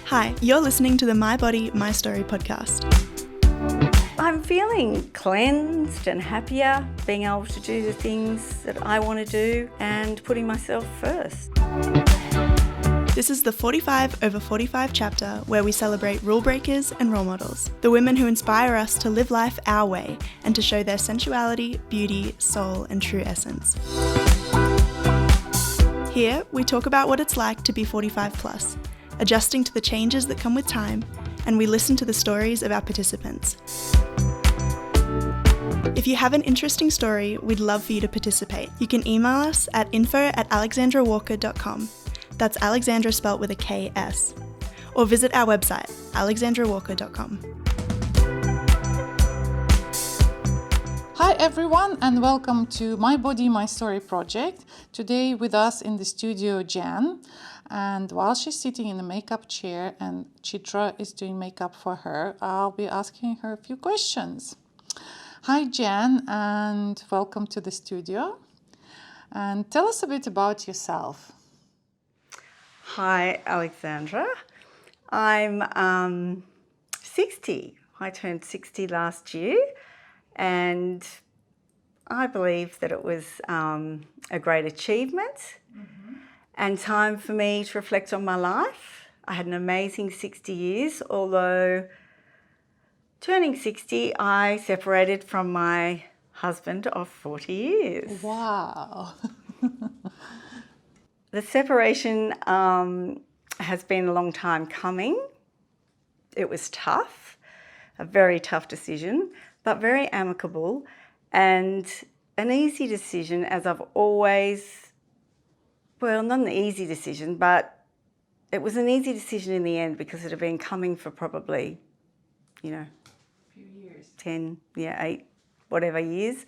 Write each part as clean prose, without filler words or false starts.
Hi, you're listening to the My Body, My Story podcast. I'm feeling cleansed and happier, being able to do the things that I want to do and putting myself first. This is the 45 over 45 chapter where we celebrate rule breakers and role models, the women who inspire us to live life our way and to show their sensuality, beauty, soul, and true essence. Here, we talk about what it's like to be 45 plus, adjusting to the changes that come with time, and we listen to the stories of our participants. If you have an interesting story, we'd love for you to participate. You can email us at info@alexandrawalker.com. That's Alexandra spelt with a K-S. Or visit our website, alexandrawalker.com. Hi everyone and welcome to My Body, My Story project. Today with us in the studio Jan, and while she's sitting in the makeup chair and Citra is doing makeup for her, I'll be asking her a few questions. Hi Jan and welcome to the studio. And tell us a bit about yourself. Hi, Alexandra. I'm 60. I turned 60 last year, and I believe that it was a great achievement and time for me to reflect on my life. I had an amazing 60 years, although turning 60, I separated from my husband of 40 years. Wow. The separation has been a long time coming. It was tough, a very tough decision, but very amicable and an easy decision, as I've always, well, not an easy decision, but it was an easy decision in the end because it had been coming for probably, a few years. 10, 8, whatever years.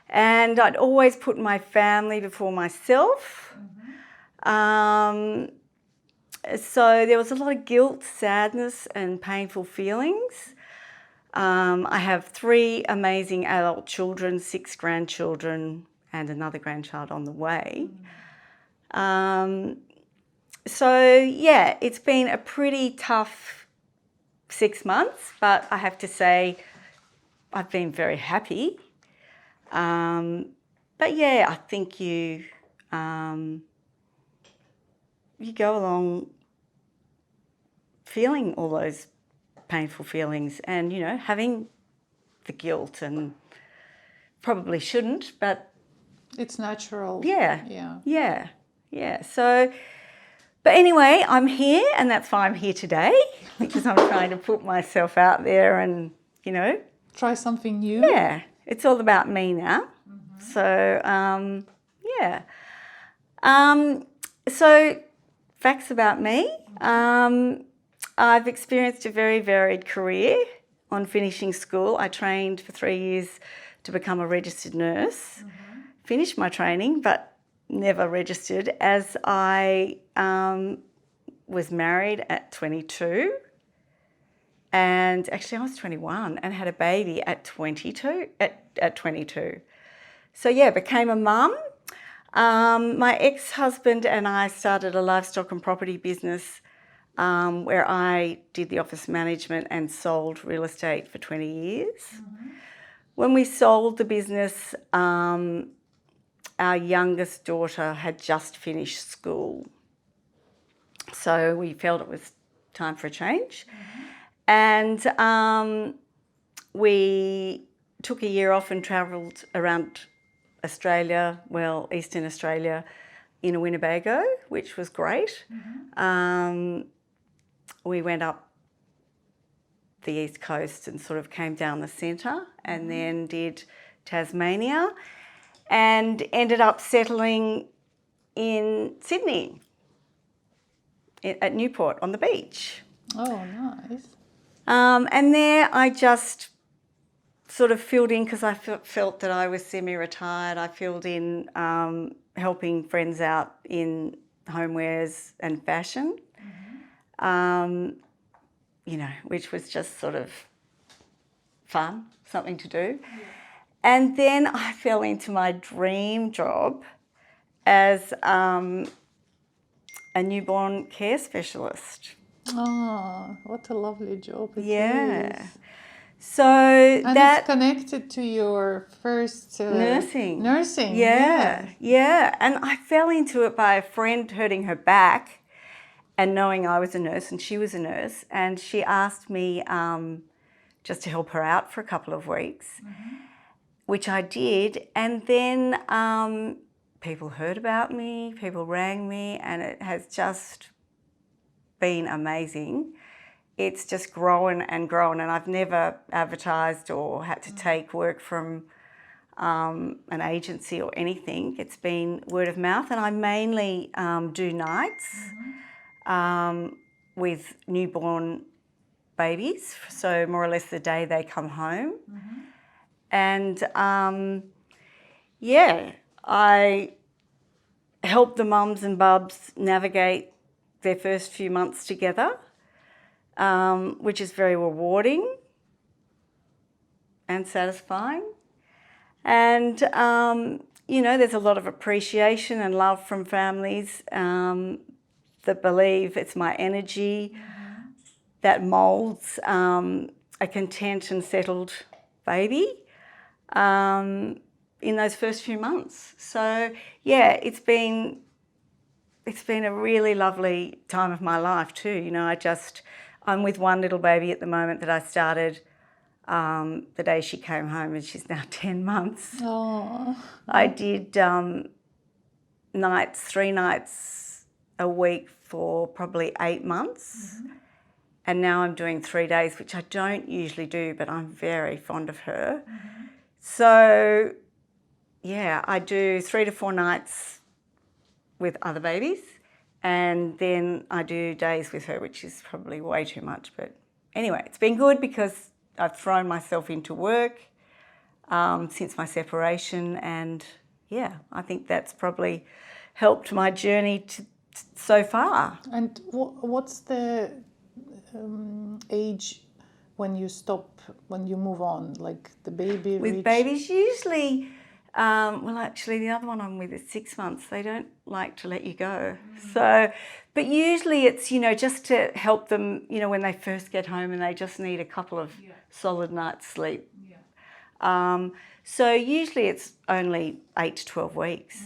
And I'd always put my family before myself. So there was a lot of guilt, sadness and painful feelings. I have 3 amazing adult children, 6 grandchildren and another grandchild on the way. It's been a pretty tough 6 months, but I have to say I've been very happy. I think you go along feeling all those painful feelings and, having the guilt, and probably shouldn't, but It's natural. Yeah. So, but anyway, I'm here, and that's why I'm here today, because I'm trying to put myself out there and, Try something new. Yeah, it's all about me now. So, So, facts about me. I've experienced a very varied career. On finishing school, I trained for 3 years to become a registered nurse. Finished my training, but never registered, as I was married at 22. And actually I was 21 and had a baby at 22. So became a mum. My ex-husband and I started a livestock and property business where I did the office management and sold real estate for 20 years. When we sold the business, our youngest daughter had just finished school. So we felt it was time for a change. And we took a year off and travelled around Australia, Eastern Australia, in a Winnebago, which was great. We went up the east coast and sort of came down the centre, and then did Tasmania and ended up settling in Sydney at Newport on the beach. Oh, nice. And there I just sort of filled in, because I felt that I was semi-retired. I filled in helping friends out in homewares and fashion, which was just sort of fun, something to do. And then I fell into my dream job as a newborn care specialist. Oh, what a lovely job it Yeah. is. So And that it's connected to your first nursing. Nursing, Yeah, yes. yeah. And I fell into it by a friend hurting her back and knowing I was a nurse and she was a nurse. And she asked me just to help her out for a couple of weeks, which I did. And then people heard about me, people rang me, and it has just been amazing. It's just grown and grown, and I've never advertised or had to take work from an agency or anything. It's been word of mouth, and I mainly do nights with newborn babies, so more or less the day they come home. And yeah, I help the mums and bubs navigate their first few months together, which is very rewarding and satisfying. And, you know, there's a lot of appreciation and love from families that believe it's my energy that moulds a content and settled baby in those first few months. So, yeah, it's been a really lovely time of my life too. You know, I'm with one little baby at the moment that I started the day she came home, and she's now 10 months. Oh. I did 3 nights a week for probably 8 months. And now I'm doing 3 days, which I don't usually do, but I'm very fond of her. So, yeah, I do 3 to 4 nights with other babies, and then I do days with her, which is probably way too much. But anyway, it's been good because I've thrown myself into work since my separation, and yeah, I think that's probably helped my journey so far. And what's the age when you stop, when you move on, like the baby With babies, usually, well, actually, the other one I'm with is 6 months. They don't like to let you go. So, but usually it's, you know, just to help them, you know, when they first get home and they just need a couple of solid nights' sleep. So usually it's only 8 to 12 weeks.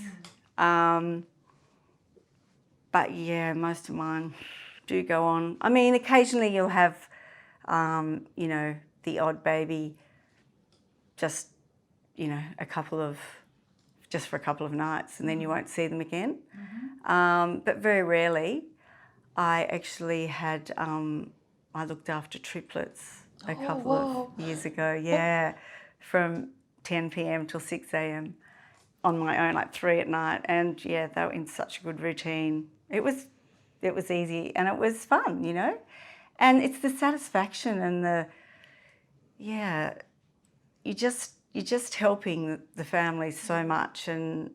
But yeah, most of mine do go on. I mean, occasionally you'll have, you know, the odd baby just, you know, just for a couple of nights, and then you won't see them again. But very rarely. I actually had, I looked after triplets a couple of years ago, yeah, from 10 p.m. till 6 a.m. on my own, like 3 at night. And yeah, they were in such a good routine. It was easy and it was fun, you know. And it's the satisfaction and you're just helping the family so much. And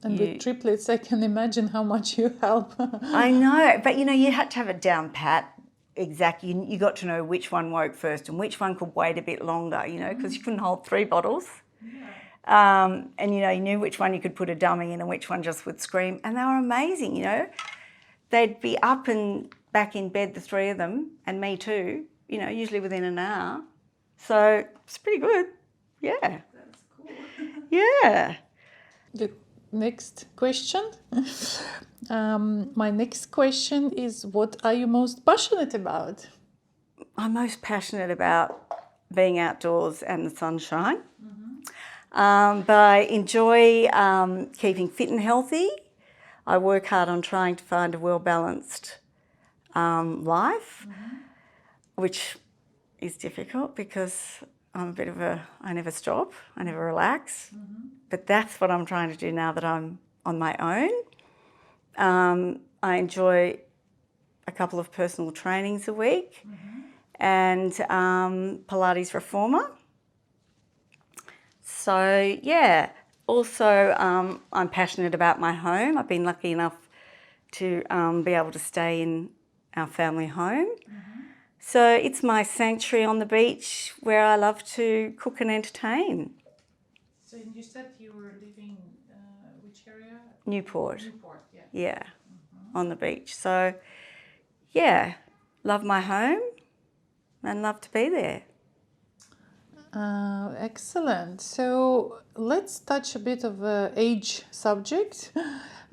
with triplets, I can imagine how much you help. I know, but you know, you had to have it down pat. Exactly, you got to know which one woke first and which one could wait a bit longer, you know, because you couldn't hold 3 bottles. And, you know, you knew which one you could put a dummy in and which one just would scream. And they were amazing, you know. They'd be up and back in bed, the 3 of them, and me too, you know, usually within an hour. So it's pretty good. Yeah. That's cool. Yeah. The next question. My next question is, what are you most passionate about? I'm most passionate about being outdoors and the sunshine. But I enjoy keeping fit and healthy. I work hard on trying to find a well-balanced life, which is difficult because I'm a bit of I never stop, I never relax. But that's what I'm trying to do now that I'm on my own. I enjoy a couple of personal trainings a week and Pilates reformer. So, yeah, also I'm passionate about my home. I've been lucky enough to be able to stay in our family home. So it's my sanctuary on the beach where I love to cook and entertain. So you said you were living which area? Newport. Newport, yeah. Yeah, on the beach. So, yeah, love my home and love to be there. Excellent. So let's touch a bit of a age subject,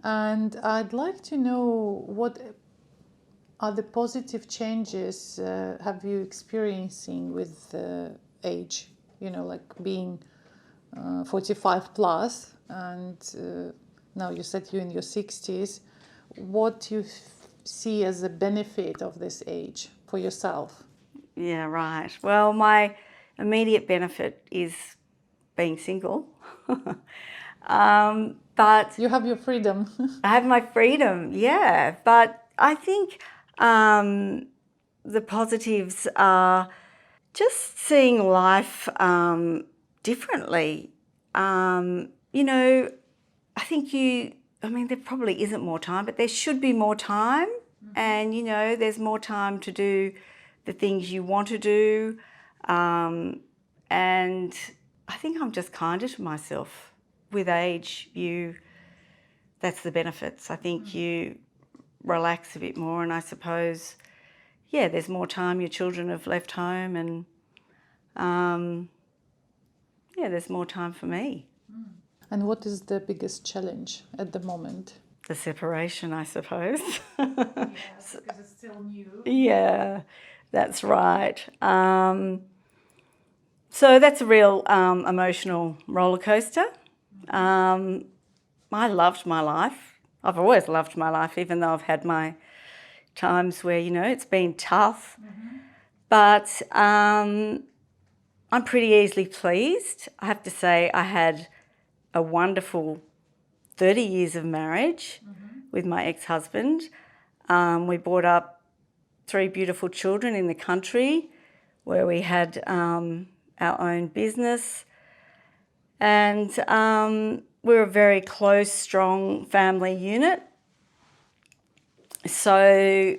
and I'd like to know what are the positive changes have you experiencing with age? You know, like being 45 plus, and now you said you're in your 60s. What you see as a benefit of this age for yourself? Yeah, right. Well, my immediate benefit is being single. But You have your freedom. I have my freedom, yeah. But I think the positives are just seeing life differently. You know, I think there probably isn't more time, but there should be more time. And, you know, there's more time to do the things you want to do. And I think I'm just kinder to myself. With age, that's the benefits. I think you relax a bit more, and I suppose, yeah, there's more time. Your children have left home, and yeah, there's more time for me. And what is the biggest challenge at the moment? The separation, I suppose. Yes, because it's still new. Yeah, that's right. So that's a real emotional roller coaster. I loved my life. I've always loved my life, even though I've had my times where, you know, it's been tough. But I'm pretty easily pleased. I have to say I had a wonderful 30 years of marriage with my ex-husband. We brought up 3 beautiful children in the country where we had our own business. And we're a very close, strong family unit. So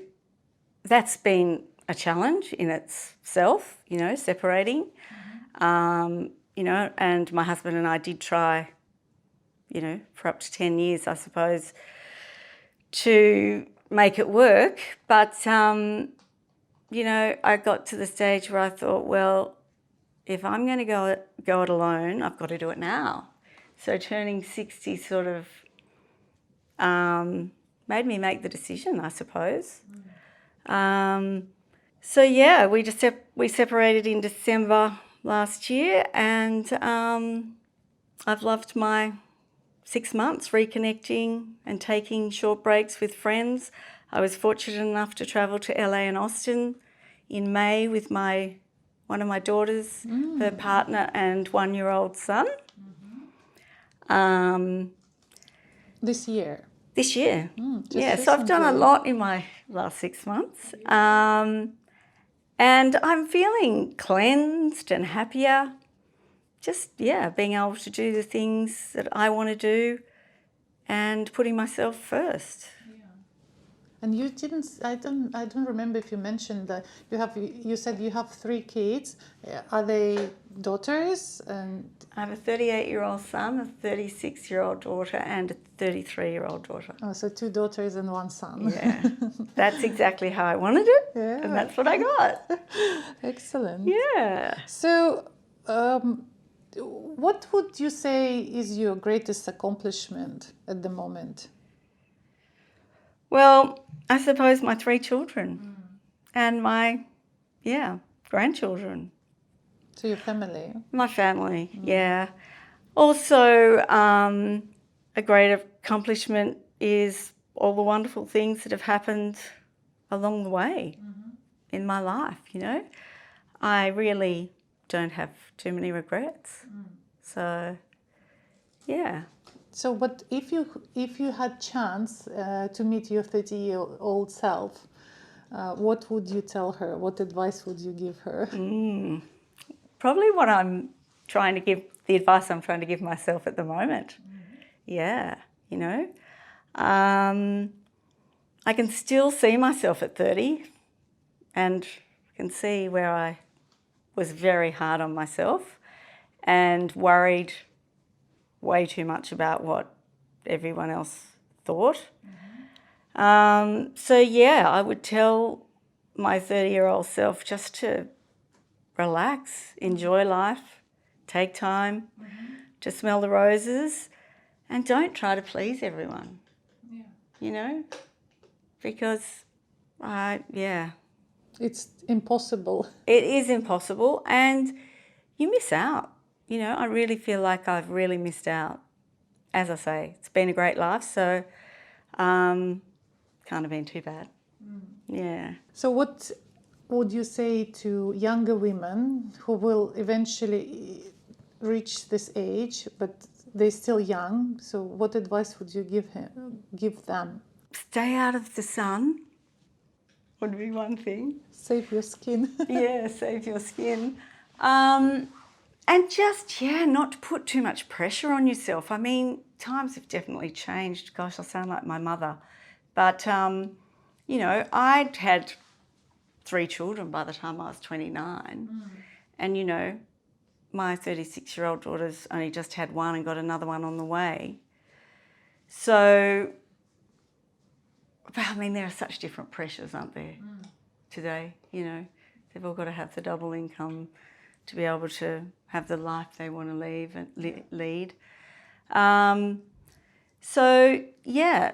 that's been a challenge in itself, you know, separating. You know, and my husband and I did try, you know, for up to 10 years, I suppose, to make it work. But, you know, I got to the stage where I thought, well, if I'm going to go it alone, I've got to do it now. So turning 60 sort of made me make the decision, I suppose. So yeah, we separated in December last year, and I've loved my 6 months reconnecting and taking short breaks with friends. I was fortunate enough to travel to LA and Austin in May with one of my daughters, her partner and 1-year-old son. This year? This year. Yeah, so I've recently. done a lot in my last 6 months. And I'm feeling cleansed and happier. Just, yeah, being able to do the things that I want to do and putting myself first. And you didn't. I don't remember if you mentioned that you said you have 3 kids. Are they daughters? And I have a 38-year-old son, a 36-year-old daughter, and a 33-year-old daughter. oh, so 2 daughters and 1 son. Yeah, that's exactly how I wanted it, Yeah. and that's what I got. Excellent. Yeah. So, what would you say is your greatest accomplishment at the moment? Well, I suppose my 3 children and my, grandchildren. To your family? My family, yeah. Also, a great accomplishment is all the wonderful things that have happened along the way in my life, you know. I really don't have too many regrets. So, yeah. So, but if you had chance to meet your 30-year-old self, what would you tell her? What advice would you give her? Probably the advice I'm trying to give myself at the moment. Yeah, you know. I can still see myself at 30 and can see where I was very hard on myself and worried way too much about what everyone else thought. So yeah, I would tell my 30-year-old self just to relax, enjoy life, take time to smell the roses, and don't try to please everyone. Yeah. You know, because It's impossible. it is impossible, and you miss out. You know, I really feel like I've really missed out. As I say, it's been a great life, so can't have been too bad. Yeah. So what would you say to younger women who will eventually reach this age, but they're still young? So what advice would you give them? Stay out of the sun would be one thing. Save your skin. Yeah, save your skin. And just, not to put too much pressure on yourself. I mean, times have definitely changed. Gosh, I sound like my mother. But, you know, I'd had 3 children by the time I was 29. And, you know, my 36-year-old daughter's only just had one and got another one on the way. So, I mean, there are such different pressures, aren't there, today? You know, they've all got to have the double income to be able to have the life they want to lead. So, yeah,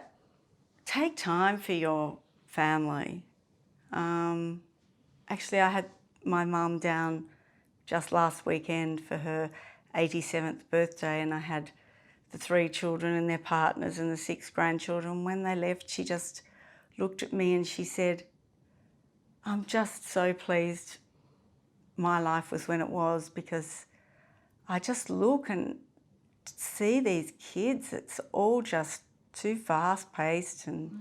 take time for your family. Actually, I had my mum down just last weekend for her 87th birthday, and I had the 3 children and their partners and the 6 grandchildren. When they left, she just looked at me and she said, "I'm just so pleased my life was when it was, because I just look and see these kids, it's all just too fast-paced, and,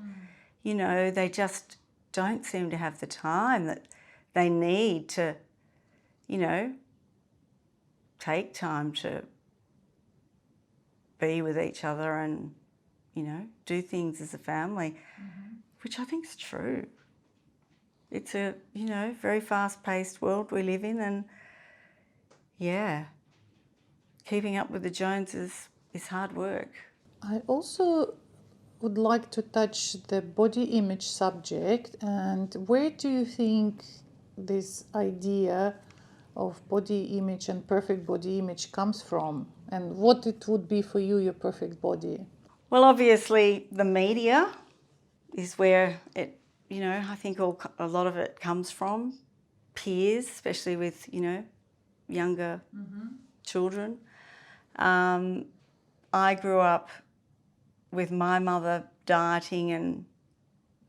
you know, they just don't seem to have the time that they need to, you know, take time to be with each other and, you know, do things as a family," which I think is true. It's a, you know, very fast-paced world we live in, and, keeping up with the Joneses is hard work. I also would like to touch the body image subject. And where do you think this idea of body image and perfect body image comes from, and what it would be for you, your perfect body? Well, obviously the media is where it, you know, I think a lot of it comes from. Peers, especially with, you know, younger children. I grew up with my mother dieting and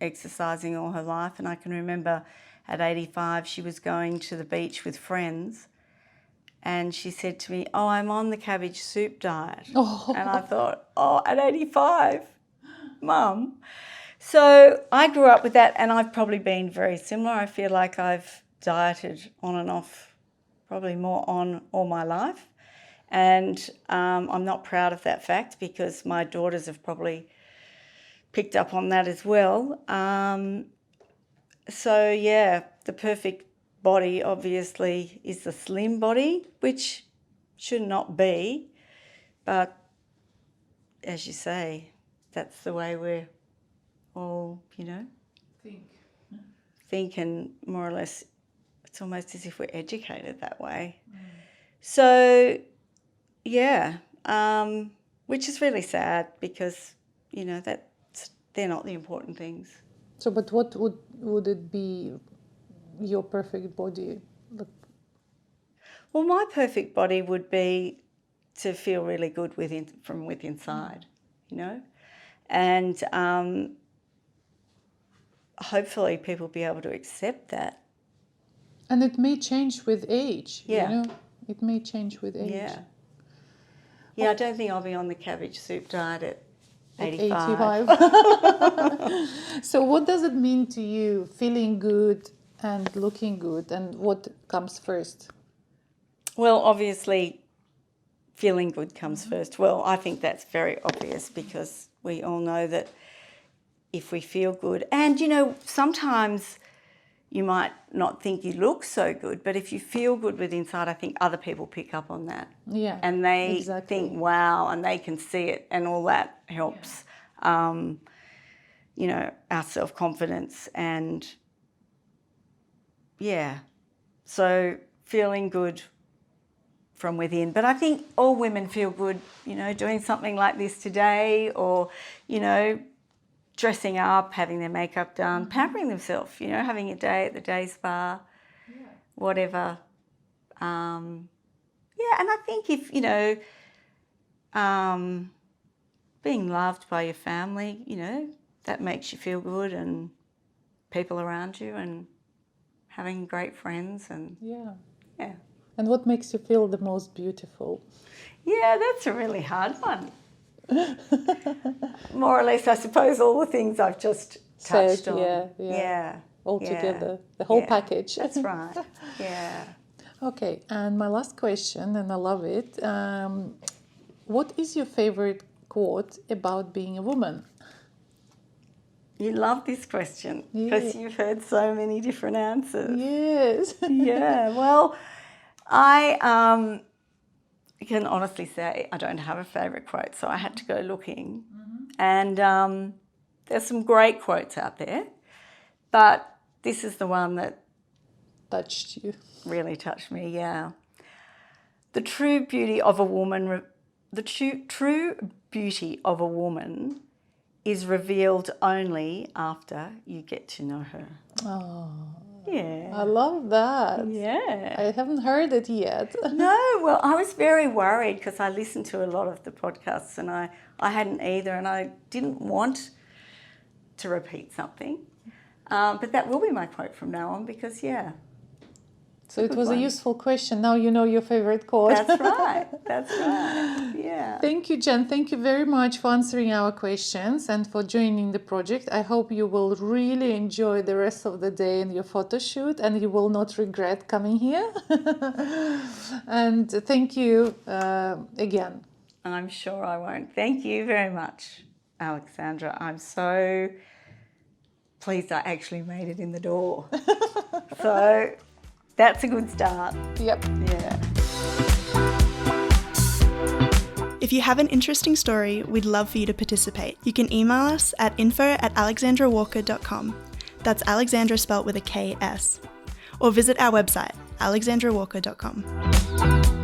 exercising all her life, and I can remember at 85 she was going to the beach with friends, and she said to me, "Oh, I'm on the cabbage soup diet." And I thought, oh, at 85, Mum. So I grew up with that, and I've probably been very similar. I feel like I've dieted on and off, probably more on all my life. And I'm not proud of that fact, because my daughters have probably picked up on that as well. So, yeah, the perfect body obviously is the slim body, which should not be. But as you say, that's the way we're all, you know, think, and more or less it's almost as if we're educated that way. So, which is really sad, because, you know, they're not the important things. So, but what would it be, your perfect body? Well, my perfect body would be to feel really good from inside, you know, and hopefully people be able to accept that. And it may change with age. Yeah. You know, it may change with age. Yeah. Yeah, I don't think I'll be on the cabbage soup diet at 85. So what does it mean to you, feeling good and looking good, and what comes first? Well, obviously, feeling good comes first. Well, I think that's very obvious, because we all know that if we feel good, and, you know, sometimes you might not think you look so good, but if you feel good with inside, I think other people pick up on that. Yeah, and they exactly. think, wow, and they can see it, and all that helps. our self-confidence and, so feeling good from within. But I think all women feel good, doing something like this today or, dressing up, having their makeup done, pampering themselves, having a day at the day spa, whatever. And I think if, being loved by your family, that makes you feel good, and people around you, and having great friends, and yeah. And what makes you feel the most beautiful? Yeah, that's a really hard one. More or less, I suppose, all the things I've just touched on. Yeah. All together, the whole package. That's right. Yeah. Okay, and my last question, and I love it. What is your favorite quote about being a woman? You love this question because you've heard so many different answers. Yes. Yeah, well, I can honestly say I don't have a favourite quote, so I had to go looking. And there's some great quotes out there, but this is the one that touched you. Really touched me, yeah. The true beauty of a woman is revealed only after you get to know her. Oh, yeah. I love that. Yeah. I haven't heard it yet. No, well, I was very worried because I listened to a lot of the podcasts and I hadn't either, and I didn't want to repeat something. But that will be my quote from now on because, So it was a useful question. Now you know your favorite quote. That's right. Yeah. Thank you, Jen. Thank you very much for answering our questions and for joining the project. I hope you will really enjoy the rest of the day in your photo shoot and you will not regret coming here. And thank you again. I'm sure I won't. Thank you very much, Alexandra. I'm so pleased I actually made it in the door. So that's a good start. Yep. Yeah. If you have an interesting story, we'd love for you to participate. You can email us at info@alexandrawalker.com. That's Alexandra spelt with a KS. Or visit our website, alexandrawalker.com.